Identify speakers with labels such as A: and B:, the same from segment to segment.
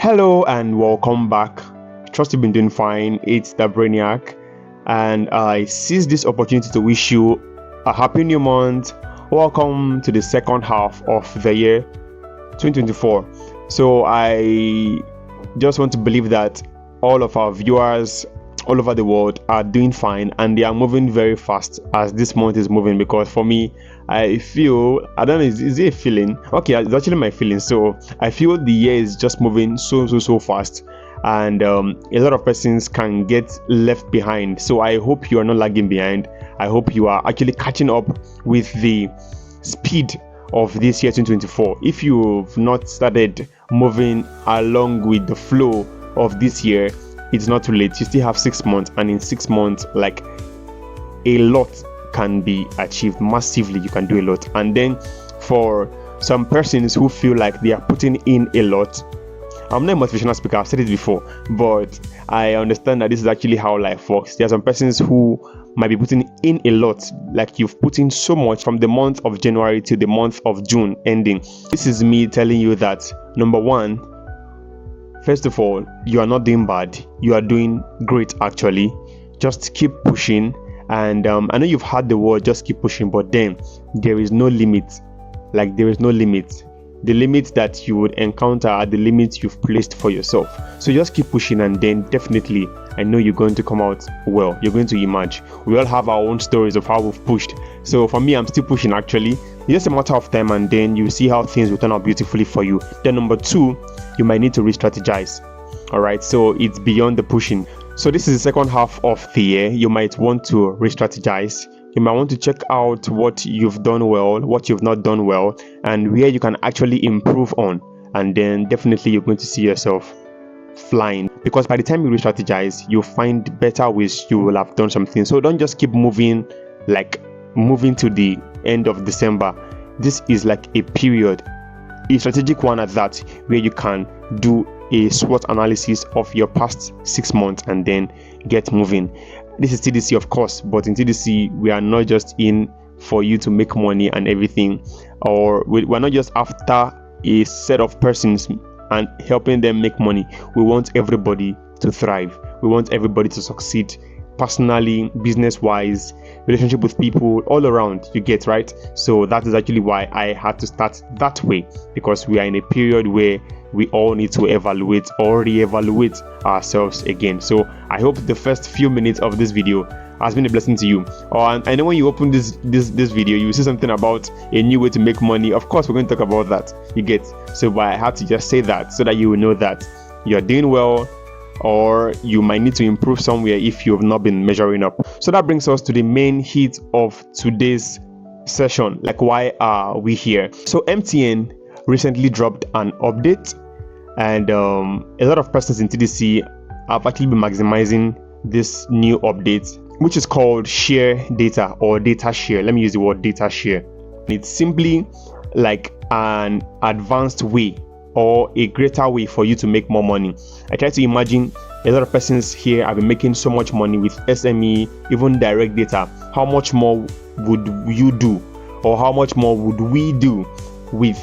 A: Hello and welcome back. Trust you've been doing fine. It's the Brainiac, and I seize this opportunity to wish you a happy new month. Welcome to the second half of the year 2024. So I just want to believe that all of our viewers all over the world are doing fine and they are moving very fast as this month is moving, because for me, I feel, I don't know, is it a feeling? Okay, it's actually my feeling. So I feel the year is just moving so fast, and a lot of persons can get left behind. So I hope you are not lagging behind. I hope you are actually catching up with the speed of this year 2024. If you've not started moving along with the flow of this year, it's not too late. You still have 6 months, and in 6 months, like, a lot can be achieved massively. You can do a lot. And then for some persons who feel like they are putting in a lot, I'm not a motivational speaker, I've said it before, but I understand that this is actually how life works. There are some persons who might be putting in a lot, like you've put in so much from the month of January to the month of June ending. This is me telling you that, number one, first of all, you are not doing bad. You are doing great, actually. Just keep pushing. And I know you've heard the word, just keep pushing, but then there is no limit. Like, there is no limit. The limits that you would encounter are the limits you've placed for yourself. So just keep pushing, and then definitely, I know you're going to come out well. You're going to emerge. We all have our own stories of how we've pushed. So for me, I'm still pushing, actually. It's just a matter of time, and then you see how things will turn out beautifully for you. Then number two, you might need to re-strategize. All right, so it's beyond the pushing. So this is the second half of the year. You might want to re-strategize. You might want to check out what you've done well, what you've not done well, and where you can actually improve on. And then definitely you're going to see yourself flying, because by the time you re-strategize, you'll find better ways you will have done something. So don't just keep moving, like moving to the end of December. This is like a period, a strategic one at that, where you can do a SWOT analysis of your past 6 months and then get moving. This is TDC, of course, but in TDC, we are not just in for you to make money and everything, or we're not just after a set of persons and helping them make money. We want everybody to thrive. We want everybody to succeed, personally, business-wise, relationship with people, all around, you get, right? So that is actually why I had to start that way, because we are in a period where we all need to evaluate or re-evaluate ourselves again. So I hope the first few minutes of this video has been a blessing to you. I know when you open this video, you will see something about a new way to make money. Of course, we're going to talk about that, you get. So but I had to just say that so that you will know that you're doing well, or you might need to improve somewhere if you have not been measuring up. So that brings us to the main heat of today's session. Like, why are we here? So MTN recently dropped an update, and a lot of persons in TDC have actually been maximizing this new update, which is called share data, or data share. Let me use the word data share. It's simply like an advanced way or a greater way for you to make more money. I try to imagine a lot of persons here have been making so much money with SME, even direct data. How much more would you do, or how much more would we do with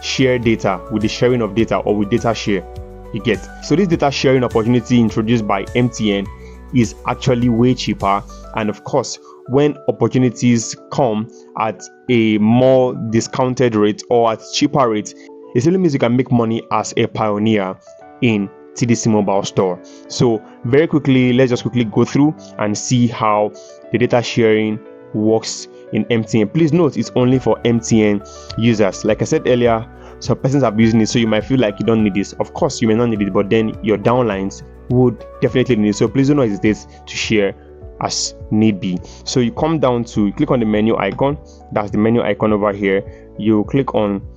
A: share data, with the sharing of data, or with data share, you get? So this data sharing opportunity introduced by MTN is actually way cheaper, and of course, when opportunities come at a more discounted rate or at cheaper rates, it simply means you can make money as a pioneer in TDC Mobile Store. So very quickly, let's just quickly go through and see how the data sharing works in MTN. Please note, it's only for MTN users. Like I said earlier, some persons are using it, so you might feel like you don't need this. Of course, you may not need it, but then your downlines would definitely need it. So please do not hesitate to share as need be. So you come down to, you click on the menu icon. That's the menu icon over here. You click on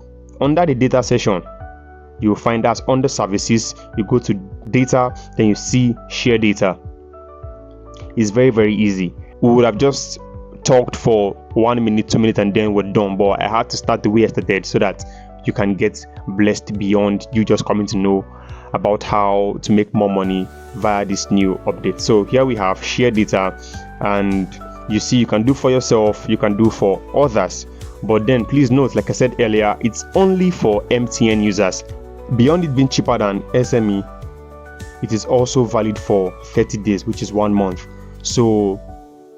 A: under the data section. You'll find that under services, you go to data, then you see share data. It's very easy. We would have just talked for 1 minute, 2 minutes, and then we're done, but I had to start the way I started so that you can get blessed beyond you just coming to know about how to make more money via this new update. So here we have share data, and you see you can do for yourself, you can do for others, but then please note, like I said earlier, it's only for MTN users. beyond it being cheaper than SME, it is also valid for 30 days, which is 1 month. So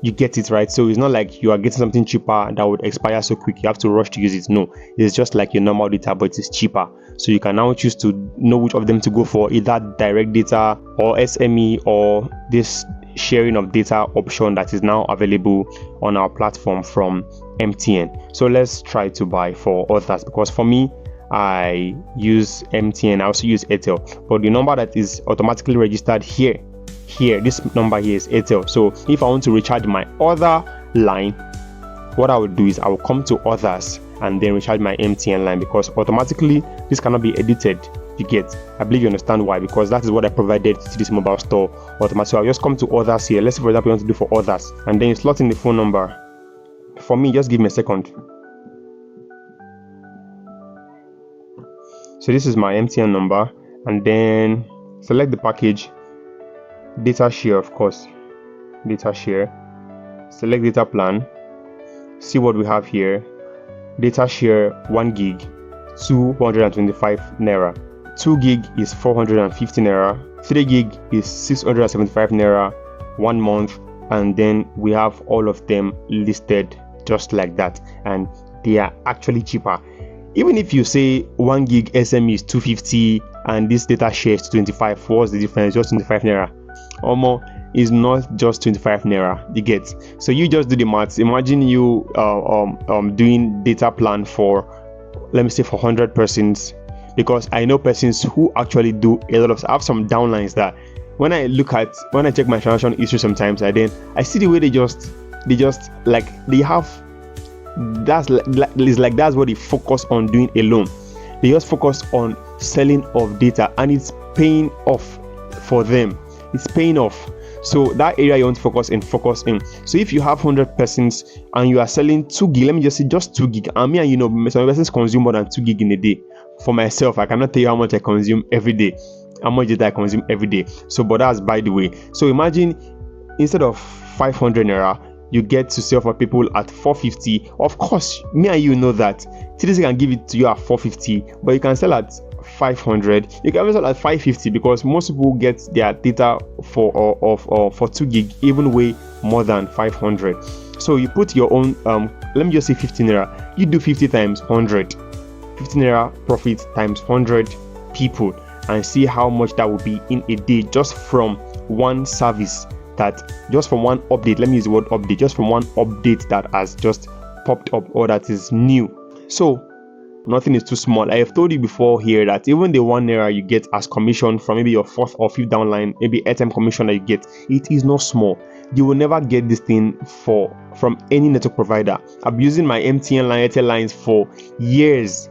A: you get it, right? So it's not like you are getting something cheaper that would expire so quick, you have to rush to use it. No, it's just like your normal data, but it is cheaper. So you can now choose to know which of them to go for, either direct data or SME, or this sharing of data option that is now available on our platform from MTN. So let's try to buy for others, because for me, I use MTN, I also use Airtel, but the number that is automatically registered here, this number here is Airtel. So if I want to recharge my other line, what I would do is I will come to others and then recharge my MTN line, because automatically this cannot be edited. You get, I believe you understand why, because that is what I provided to TDC Mobile Store automatically. So I'll just come to others here. Let's say, for example, you want to do for others, and then you slot in the phone number. For me, just give me a second. So this is my MTN number, and then select the package, data share, of course, data share, select data plan, see what we have here. Data share 1 gig, 225 naira, 2 gig is 450 naira, 3 gig is 675 naira, 1 month, and then we have all of them listed just like that, and they are actually cheaper. Even if you say 1 gig SME is 250 and this data share is 25, what's the difference? Just 25 naira. Or more is not just 25 naira, you get. So you just do the maths. Imagine you doing data plan for, let me say, for 100 persons, because I know persons who actually do a lot of, I have some downlines that when I check my transaction history sometimes, I see the way they just like, they have, that's what they focus on doing alone. They just focus on selling of data, and it's paying off for them. It's paying off. So that area you want to focus in. So if you have 100 persons and you are selling 2 gig, let me just say just 2 gig. And me and you know, some persons consume more than 2 gig in a day. For myself, I cannot tell you how much I consume every day, how much data I consume every day. So, but that's by the way. So imagine instead of 500 naira, you get to sell for people at 450. Of course, me and you know that TDC can give it to you at 450, but you can sell at 500. You can even sell at 550, because most people get their data for 2 gig even way more than 500. So you put your own let me just say 50 naira. You do 50 times 100, 50 naira profit times 100 people, and see how much that will be in a day, just from one service, that just from one update. Let me use the word update, just from one update that has just popped up or that is new. So nothing is too small. I have told you before here that even the 1 naira you get as commission from maybe your 4th or 5th downline, maybe airtime commission that you get, it is not small. You will never get this thing from any network provider. I've been using my MTN line, Airtel lines for years.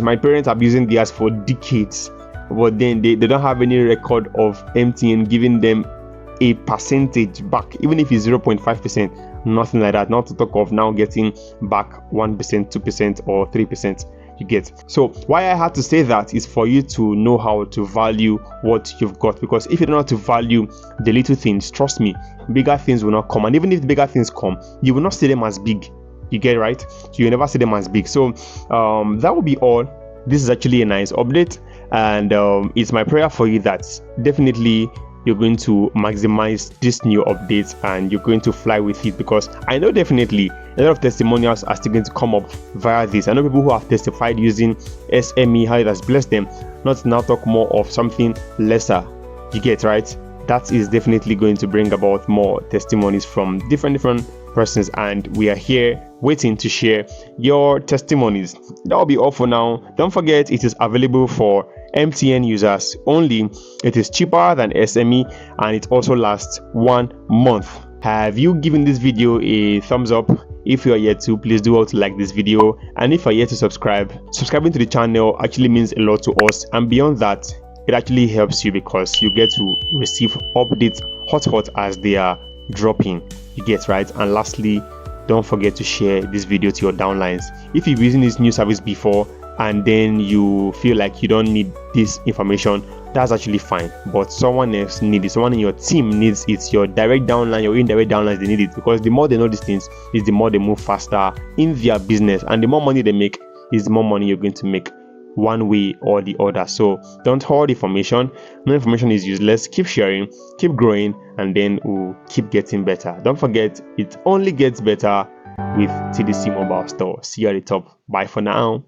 A: My parents have been using theirs for decades, but then they don't have any record of MTN giving them a percentage back, even if it's 0.5%, nothing like that. Not to talk of now getting back 1%, 2%, or 3%. You get. So why I had to say that is for you to know how to value what you've got, because if you don't know how to value the little things, trust me, bigger things will not come. And even if the bigger things come, you will not see them as big. You get, right? So you never see them as big. So that will be all. This is actually a nice update, and it's my prayer for you that definitely you're going to maximize this new update and you're going to fly with it, because I know definitely a lot of testimonials are still going to come up via this. I know people who have testified using SME, how it has blessed them, not to now talk more of something lesser. You get, right? That is definitely going to bring about more testimonies from different persons, and we are here waiting to share your testimonies. That will be all for now. Don't forget, it is available for MTN users only. It is cheaper than SME, and it also lasts 1 month. Have you given this video a thumbs up? If you are yet to, please do also like this video, and if you are yet to subscribing to the channel actually means a lot to us, and beyond that, it actually helps you because you get to receive updates hot as they are dropping. You get, right? And lastly, don't forget to share this video to your downlines. If you've been using this new service before and then you feel like you don't need this information, that's actually fine, but someone else needs it. Someone in your team needs it. Your direct downline, your indirect downlines, they need it, because the more they know these things is the more they move faster in their business, and the more money they make is the more money you're going to make one way or the other. So don't hoard information. No information is useless. Keep sharing, keep growing, and then we'll keep getting better. Don't forget, it only gets better with TDC Mobile Store. See you at the top. Bye for now.